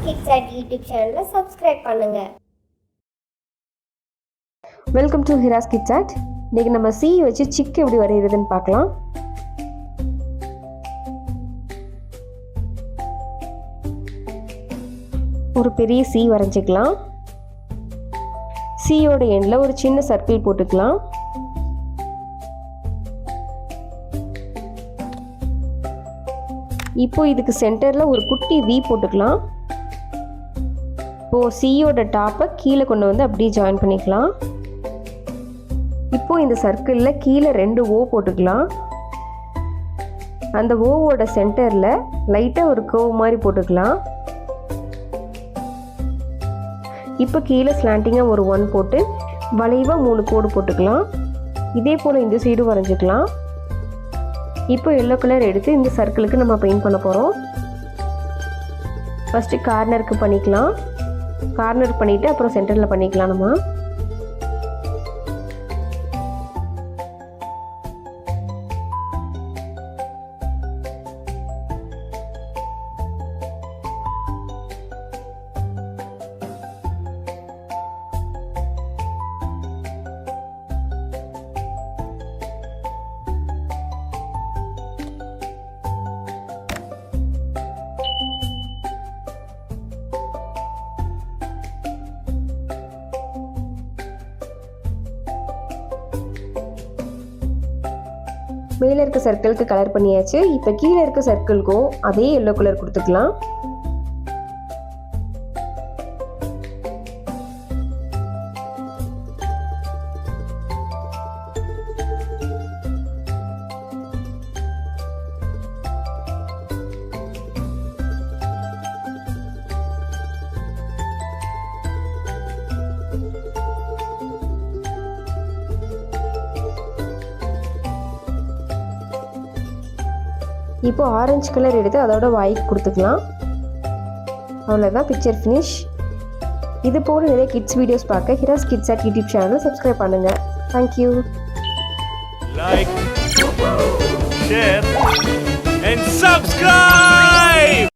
Kids at YouTube channel subscribe பண்ணுங்க. Welcome to Hira's kids art. இன்னைக்கு நம்ம சி வச்சு சிக் எப்படி வரைகிறதுன்னு பார்க்கலாம். ஒரு பெரிய சி வரைஞ்சிக்கலாம். சியோட எண்டில் ஒரு சின்ன சர்க்கிள் போட்டுக்கலாம். இப்போ இதுக்கு சென்டரில் ஒரு குட்டி வி போட்டுக்கலாம். இப்போது சியோட டாப்பை கீழே கொண்டு வந்து அப்படியே ஜாயின் பண்ணிக்கலாம். இப்போ இந்த சர்க்கிளில் கீழே 2 ஓ போட்டுக்கலாம். அந்த ஓவோட சென்டரில் லைட்டாக ஒரு கர்வ் மாதிரி போட்டுக்கலாம். இப்போ கீழே ஸ்லாண்டிங்காக ஒரு 1 போட்டு வளைவாக 3 கோடு போட்டுக்கலாம். இதே போல் இந்த சைடும் வரைஞ்சிக்கலாம். இப்போ எல்லோ கலர் எடுத்து இந்த சர்க்கிளுக்கு நம்ம பெயிண்ட் பண்ண போகிறோம். ஃபஸ்ட்டு கார்னருக்கு பண்ணிக்கலாம். கார்னர் பண்ணிவிட்டு அப்புறம் சென்டரில் பண்ணிக்கலாம் நம்ம. மேலே இருக்க சர்க்கிளுக்கு கலர் பண்ணியாச்சு. இப்போ கீழே இருக்க சர்க்கிளுக்கும் அதே எல்லோ கலர் கொடுத்துக்கலாம். இப்போ ஆரஞ்சு கலர் எடுத்து அதோட வாய்க்கு கொடுத்துக்கலாம். அவ்வளோதான், பிக்சர் ஃபினிஷ். இது போல் நிறைய கிட்ஸ் வீடியோஸ் பார்க்க Heras kids at YouTube channel subscribe பண்ணுங்கள். Thank you. Like, share and subscribe.